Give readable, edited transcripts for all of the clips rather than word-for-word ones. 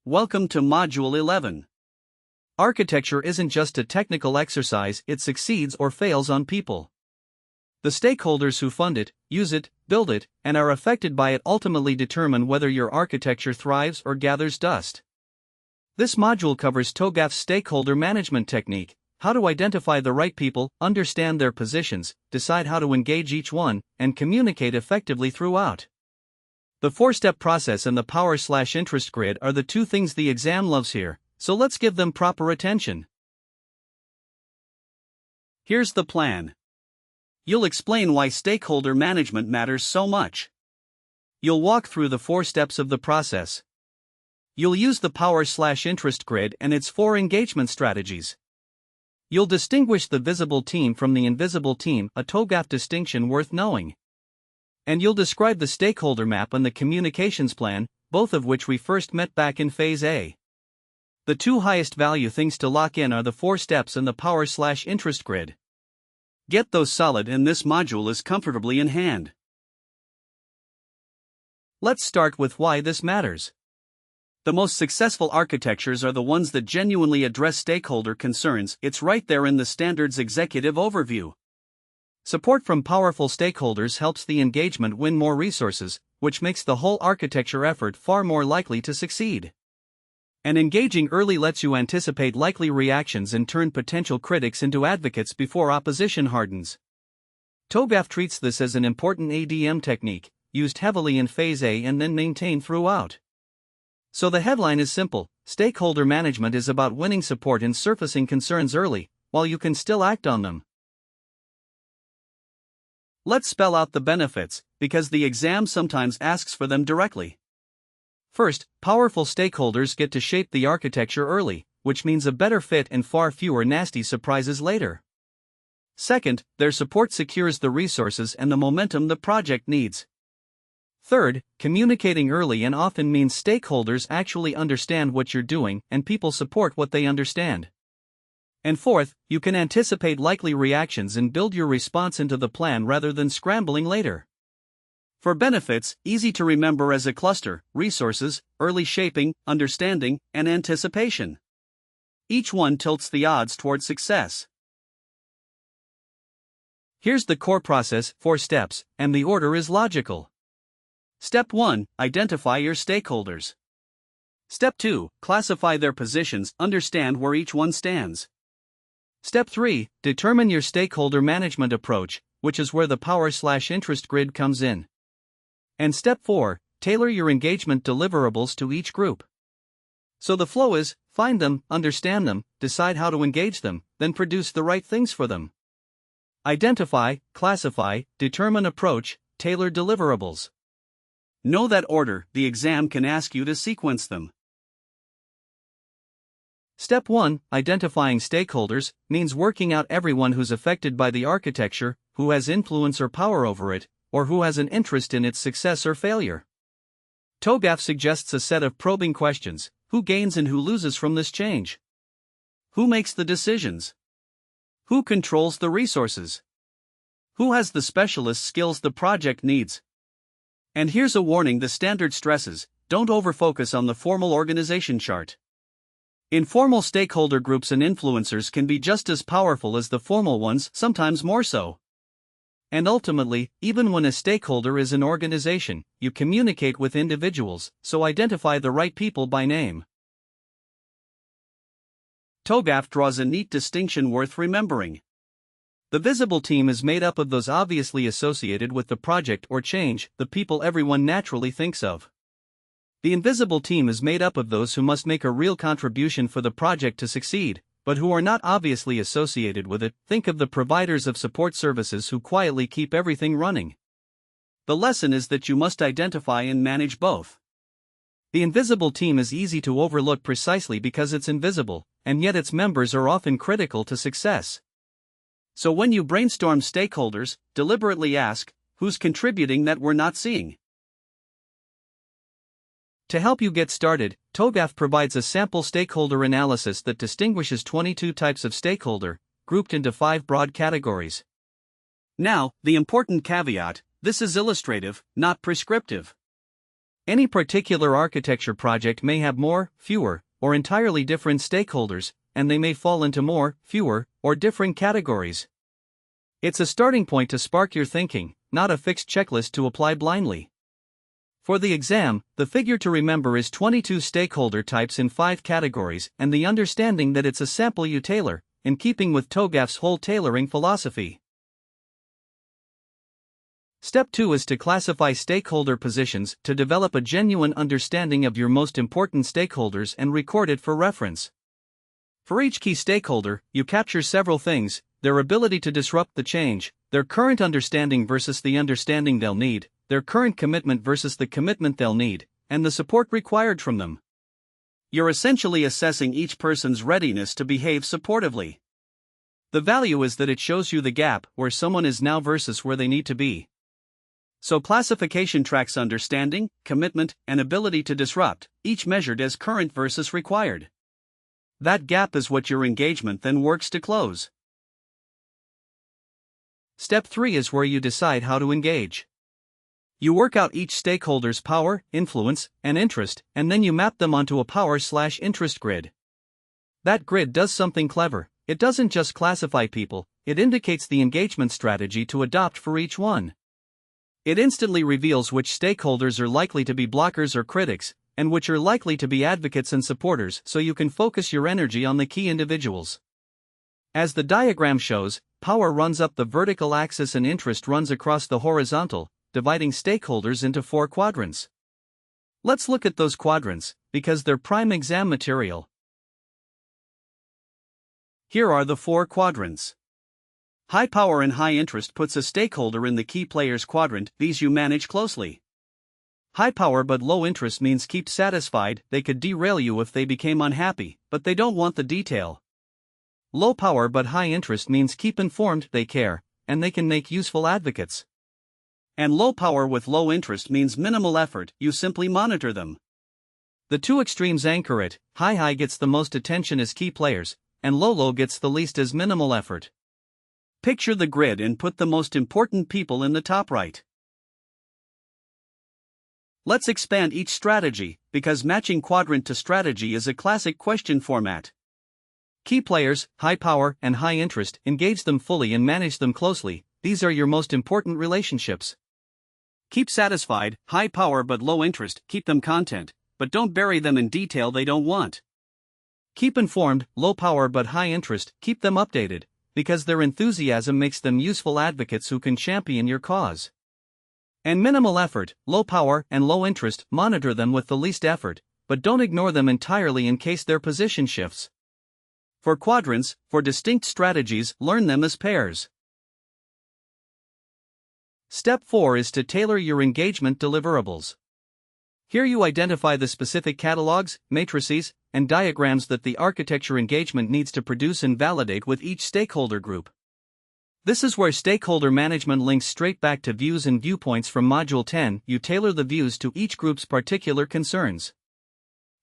Welcome to Module 11. Architecture isn't just a technical exercise, it succeeds or fails on people. The stakeholders who fund it, use it, build it, and are affected by it ultimately determine whether your architecture thrives or gathers dust. This module covers TOGAF's stakeholder management technique, how to identify the right people, understand their positions, decide how to engage each one, and communicate effectively throughout. The four-step process and the power/interest grid are the two things the exam loves here, so let's give them proper attention. Here's the plan. You'll explain why stakeholder management matters so much. You'll walk through the 4 steps of the process. You'll use the power/interest grid and its 4 engagement strategies. You'll distinguish the visible team from the invisible team, a TOGAF distinction worth knowing. And you'll describe the stakeholder map and the communications plan, both of which we first met back in Phase A. The 2 highest value things to lock in are the 4 steps and the power/interest grid. Get those solid and this module is comfortably in hand. Let's start with why this matters. The most successful architectures are the ones that genuinely address stakeholder concerns. It's right there in the standards executive overview. Support from powerful stakeholders helps the engagement win more resources, which makes the whole architecture effort far more likely to succeed. And engaging early lets you anticipate likely reactions and turn potential critics into advocates before opposition hardens. TOGAF treats this as an important ADM technique, used heavily in Phase A and then maintained throughout. So the headline is simple: stakeholder management is about winning support and surfacing concerns early, while you can still act on them. Let's spell out the benefits, because the exam sometimes asks for them directly. First, powerful stakeholders get to shape the architecture early, which means a better fit and far fewer nasty surprises later. Second, their support secures the resources and the momentum the project needs. Third, communicating early and often means stakeholders actually understand what you're doing and people support what they understand. And fourth, you can anticipate likely reactions and build your response into the plan rather than scrambling later. For benefits, easy to remember as a cluster: resources, early shaping, understanding, and anticipation. Each one tilts the odds toward success. Here's the core process, 4 steps, and the order is logical. Step 1, identify your stakeholders. Step 2, classify their positions, understand where each one stands. Step 3, determine your stakeholder management approach, which is where the power/interest grid comes in. And step 4, tailor your engagement deliverables to each group. So the flow is: find them, understand them, decide how to engage them, then produce the right things for them. Identify, classify, determine approach, tailor deliverables. Know that order, the exam can ask you to sequence them. Step 1, identifying stakeholders, means working out everyone who's affected by the architecture, who has influence or power over it, or who has an interest in its success or failure. TOGAF suggests a set of probing questions: who gains and who loses from this change? Who makes the decisions? Who controls the resources? Who has the specialist skills the project needs? And here's a warning the standard stresses: don't overfocus on the formal organization chart. Informal stakeholder groups and influencers can be just as powerful as the formal ones, sometimes more so. And ultimately, even when a stakeholder is an organization, you communicate with individuals, so identify the right people by name. TOGAF draws a neat distinction worth remembering. The visible team is made up of those obviously associated with the project or change, the people everyone naturally thinks of. The invisible team is made up of those who must make a real contribution for the project to succeed, but who are not obviously associated with it. Think of the providers of support services who quietly keep everything running. The lesson is that you must identify and manage both. The invisible team is easy to overlook precisely because it's invisible, and yet its members are often critical to success. So when you brainstorm stakeholders, deliberately ask, who's contributing that we're not seeing? To help you get started, TOGAF provides a sample stakeholder analysis that distinguishes 22 types of stakeholder, grouped into 5 broad categories. Now, the important caveat: this is illustrative, not prescriptive. Any particular architecture project may have more, fewer, or entirely different stakeholders, and they may fall into more, fewer, or different categories. It's a starting point to spark your thinking, not a fixed checklist to apply blindly. For the exam, the figure to remember is 22 stakeholder types in 5 categories and the understanding that it's a sample you tailor, in keeping with TOGAF's whole tailoring philosophy. Step 2 is to classify stakeholder positions to develop a genuine understanding of your most important stakeholders and record it for reference. For each key stakeholder, you capture several things: their ability to disrupt the change, their current understanding versus the understanding they'll need, their current commitment versus the commitment they'll need, and the support required from them. You're essentially assessing each person's readiness to behave supportively. The value is that it shows you the gap where someone is now versus where they need to be. So classification tracks understanding, commitment, and ability to disrupt, each measured as current versus required. That gap is what your engagement then works to close. Step 3 is where you decide how to engage. You work out each stakeholder's power, influence, and interest, and then you map them onto a power/interest grid. That grid does something clever. It doesn't just classify people, it indicates the engagement strategy to adopt for each one. It instantly reveals which stakeholders are likely to be blockers or critics, and which are likely to be advocates and supporters, so you can focus your energy on the key individuals. As the diagram shows, power runs up the vertical axis and interest runs across the horizontal, dividing stakeholders into 4 quadrants. Let's look at those quadrants, because they're prime exam material. Here are the 4 quadrants. High power and high interest puts a stakeholder in the key players quadrant. These you manage closely. High power but low interest means keep satisfied. They could derail you if they became unhappy, but they don't want the detail. Low power but high interest means keep informed. They care, and they can make useful advocates. And low power with low interest means minimal effort. You simply monitor them. The two extremes anchor it. High gets the most attention as key players, and low gets the least as minimal effort. Picture the grid and put the most important people in the top right. Let's expand each strategy, because matching quadrant to strategy is a classic question format. Key players, high power and high interest, engage them fully and manage them closely. These are your most important relationships. Keep satisfied, high power but low interest, keep them content, but don't bury them in detail they don't want. Keep informed, low power but high interest, keep them updated, because their enthusiasm makes them useful advocates who can champion your cause. And minimal effort, low power and low interest, monitor them with the least effort, but don't ignore them entirely in case their position shifts. For quadrants, for distinct strategies, learn them as pairs. Step 4 is to tailor your engagement deliverables. Here you identify the specific catalogs, matrices, and diagrams that the architecture engagement needs to produce and validate with each stakeholder group. This is where stakeholder management links straight back to views and viewpoints from Module 10. You tailor the views to each group's particular concerns.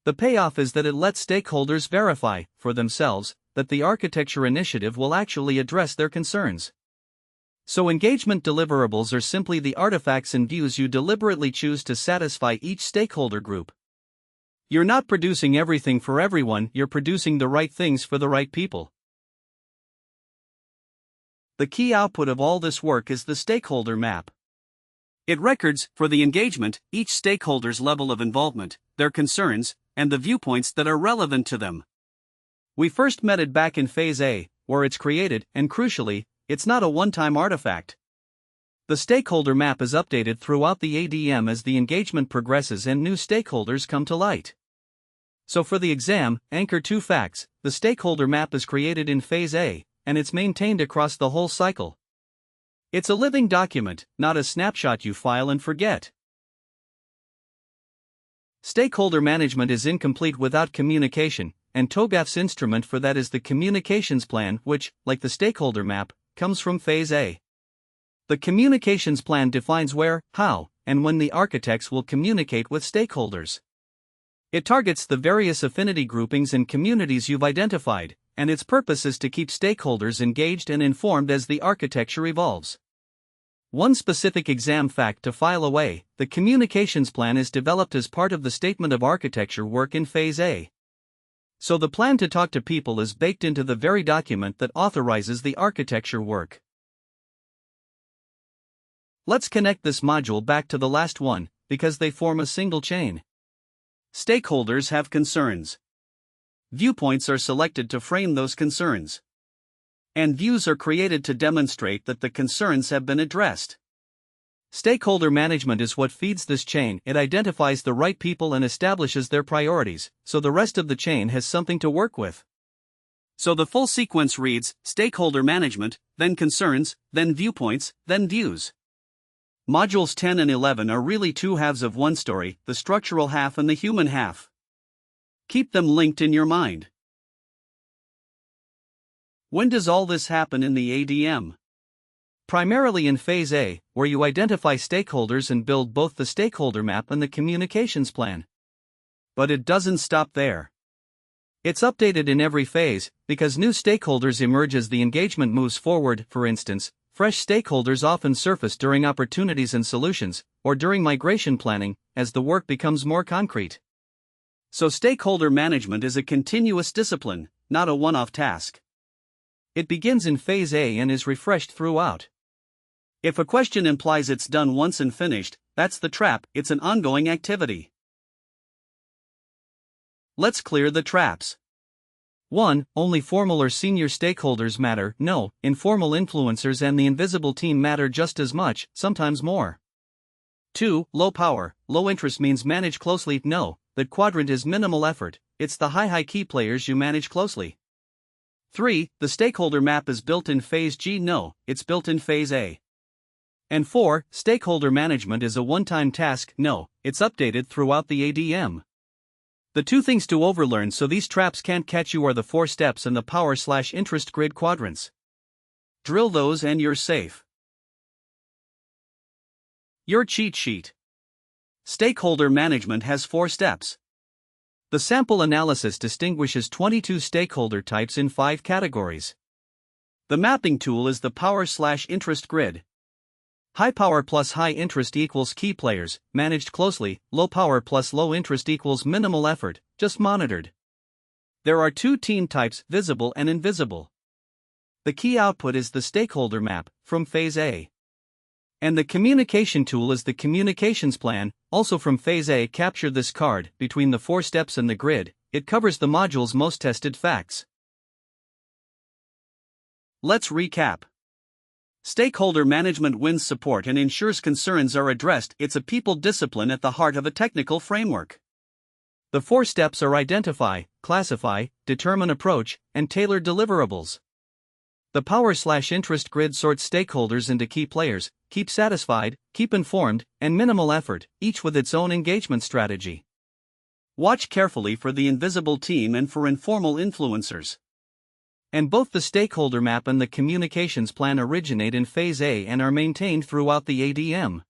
The payoff is that it lets stakeholders verify, for themselves, that the architecture initiative will actually address their concerns. So engagement deliverables are simply the artifacts and views you deliberately choose to satisfy each stakeholder group. You're not producing everything for everyone, you're producing the right things for the right people. The key output of all this work is the stakeholder map. It records, for the engagement, each stakeholder's level of involvement, their concerns, and the viewpoints that are relevant to them. We first met it back in Phase A, where it's created, and crucially, it's not a one-time artifact. The stakeholder map is updated throughout the ADM as the engagement progresses and new stakeholders come to light. So for the exam, anchor 2 facts: the stakeholder map is created in Phase A, and it's maintained across the whole cycle. It's a living document, not a snapshot you file and forget. Stakeholder management is incomplete without communication, and TOGAF's instrument for that is the communications plan, which, like the stakeholder map, comes from Phase A. The communications plan defines where, how, and when the architects will communicate with stakeholders. It targets the various affinity groupings and communities you've identified, and its purpose is to keep stakeholders engaged and informed as the architecture evolves. One specific exam fact to file away: the communications plan is developed as part of the statement of architecture work in Phase A. So the plan to talk to people is baked into the very document that authorizes the architecture work. Let's connect this module back to the last one, because they form a single chain. Stakeholders have concerns. Viewpoints are selected to frame those concerns. And views are created to demonstrate that the concerns have been addressed. Stakeholder management is what feeds this chain. It identifies the right people and establishes their priorities, so the rest of the chain has something to work with. So the full sequence reads: stakeholder management, then concerns, then viewpoints, then views. Modules 10 and 11 are really two halves of one story, the structural half and the human half. Keep them linked in your mind. When does all this happen in the ADM? Primarily in Phase A, where you identify stakeholders and build both the stakeholder map and the communications plan. But it doesn't stop there. It's updated in every phase, because new stakeholders emerge as the engagement moves forward. For instance, fresh stakeholders often surface during opportunities and solutions, or during migration planning, as the work becomes more concrete. So stakeholder management is a continuous discipline, not a one-off task. It begins in Phase A and is refreshed throughout. If a question implies it's done once and finished, that's the trap. It's an ongoing activity. Let's clear the traps. 1. Only formal or senior stakeholders matter. No, informal influencers and the invisible team matter just as much, sometimes more. 2. Low power, low interest means manage closely. No, that quadrant is minimal effort. It's the high key players you manage closely. 3. The stakeholder map is built in Phase G. No, it's built in Phase A. And 4. Stakeholder management is a one-time task. No, it's updated throughout the ADM. The two things to overlearn so these traps can't catch you are the 4 steps and the power/interest grid quadrants. Drill those and you're safe. Your cheat sheet. Stakeholder management has 4 steps. The sample analysis distinguishes 22 stakeholder types in 5 categories. The mapping tool is the power/interest grid. High power plus high interest equals key players, managed closely. Low power plus low interest equals minimal effort, just monitored. There are 2 team types, visible and invisible. The key output is the stakeholder map, from Phase A. And the communication tool is the communications plan, also from Phase A. Capture this card. Between the 4 steps and the grid, it covers the module's most tested facts. Let's recap. Stakeholder management wins support and ensures concerns are addressed. It's a people discipline at the heart of a technical framework. The 4 steps are identify, classify, determine approach, and tailor deliverables. The power/interest grid sorts stakeholders into key players: keep satisfied, keep informed, and minimal effort, each with its own engagement strategy. Watch carefully for the invisible team and for informal influencers. And both the stakeholder map and the communications plan originate in Phase A and are maintained throughout the ADM.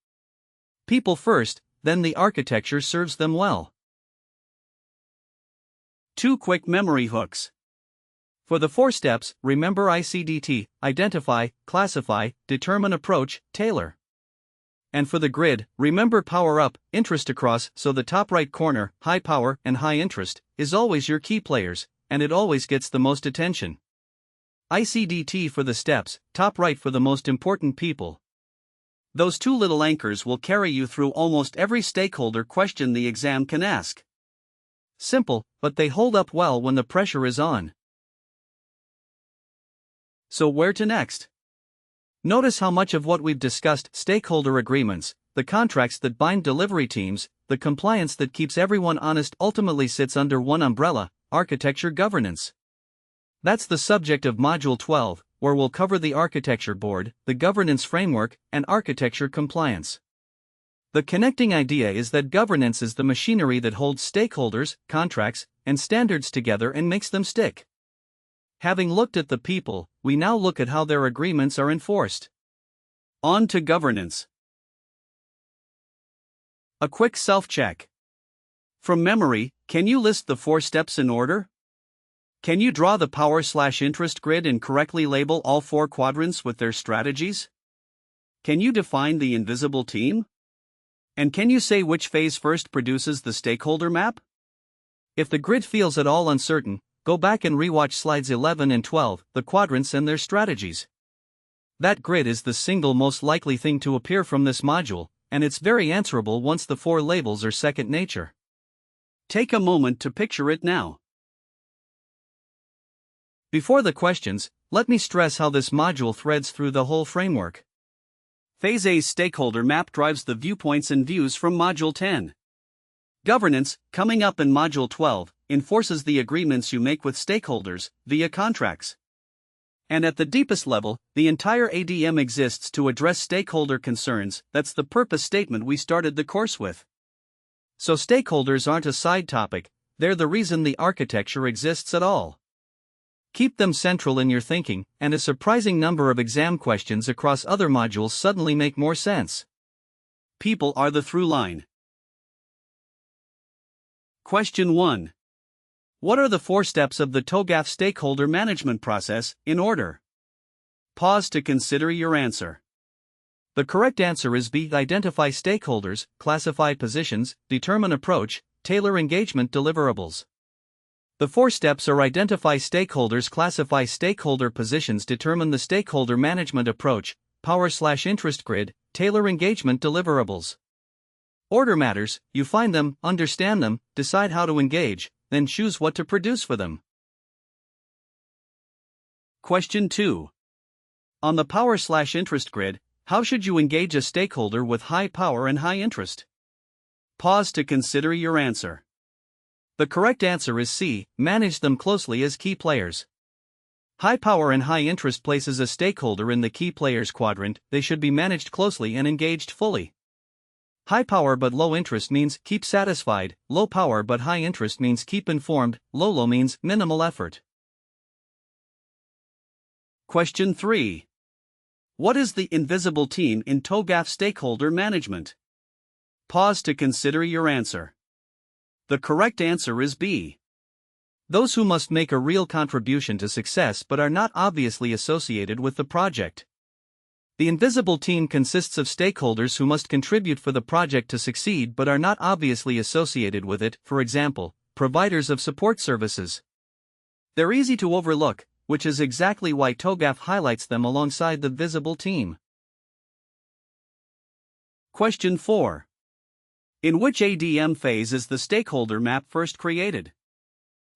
People first, then the architecture serves them well. 2 quick memory hooks. For the 4 steps, remember ICDT: identify, classify, determine approach, tailor. And for the grid, remember power up, interest across, so the top right corner, high power and high interest, is always your key players, and it always gets the most attention. ICDT for the steps, top right for the most important people. Those 2 little anchors will carry you through almost every stakeholder question the exam can ask. Simple, but they hold up well when the pressure is on. So where to next? Notice how much of what we've discussed, stakeholder agreements, the contracts that bind delivery teams, the compliance that keeps everyone honest, ultimately sits under one umbrella: architecture governance. That's the subject of Module 12, where we'll cover the architecture board, the governance framework, and architecture compliance. The connecting idea is that governance is the machinery that holds stakeholders, contracts, and standards together and makes them stick. Having looked at the people, we now look at how their agreements are enforced. On to governance. A quick self-check. From memory, can you list the 4 steps in order? Can you draw the power/interest grid and correctly label all 4 quadrants with their strategies? Can you define the invisible team? And can you say which phase first produces the stakeholder map? If the grid feels at all uncertain, go back and rewatch slides 11 and 12, the quadrants and their strategies. That grid is the single most likely thing to appear from this module, and it's very answerable once the 4 labels are second nature. Take a moment to picture it now. Before the questions, let me stress how this module threads through the whole framework. Phase A's stakeholder map drives the viewpoints and views from Module 10. Governance, coming up in Module 12, enforces the agreements you make with stakeholders via contracts. And at the deepest level, the entire ADM exists to address stakeholder concerns. That's the purpose statement we started the course with. So stakeholders aren't a side topic, they're the reason the architecture exists at all. Keep them central in your thinking, and a surprising number of exam questions across other modules suddenly make more sense. People are the through line. Question 1. What are the 4 steps of the TOGAF stakeholder management process, in order? Pause to consider your answer. The correct answer is B. Identify stakeholders, classify positions, determine approach, tailor engagement deliverables. The 4 steps are identify stakeholders, classify stakeholder positions, determine the stakeholder management approach, power/interest grid, tailor engagement deliverables. Order matters, you find them, understand them, decide how to engage, then choose what to produce for them. Question 2. On the power/interest grid, how should you engage a stakeholder with high power and high interest? Pause to consider your answer. The correct answer is C. Manage them closely as key players. High power and high interest places a stakeholder in the key players quadrant. They should be managed closely and engaged fully. High power but low interest means keep satisfied, low power but high interest means keep informed, low means minimal effort. Question 3. What is the invisible team in TOGAF stakeholder management? Pause to consider your answer. The correct answer is B. Those who must make a real contribution to success but are not obviously associated with the project. The invisible team consists of stakeholders who must contribute for the project to succeed but are not obviously associated with it, for example, providers of support services. They're easy to overlook, which is exactly why TOGAF highlights them alongside the visible team. Question 4. In which ADM phase is the stakeholder map first created?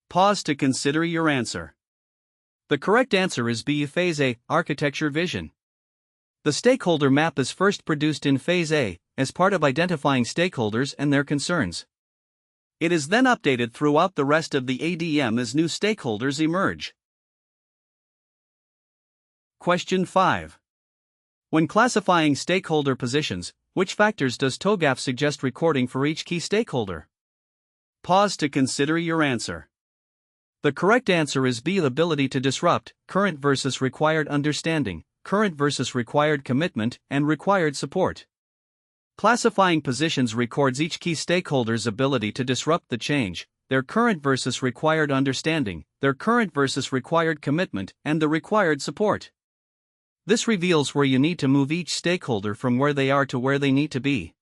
Pause to consider your answer. The correct answer is B. Phase A, Architecture Vision. The stakeholder map is first produced in Phase A, as part of identifying stakeholders and their concerns. It is then updated throughout the rest of the ADM as new stakeholders emerge. Question 5. When classifying stakeholder positions, which factors does TOGAF suggest recording for each key stakeholder? Pause to consider your answer. The correct answer is B. Ability to disrupt, current versus required understanding, current versus required commitment, and required support. Classifying positions records each key stakeholder's ability to disrupt the change, their current versus required understanding, their current versus required commitment, and the required support. This reveals where you need to move each stakeholder from where they are to where they need to be.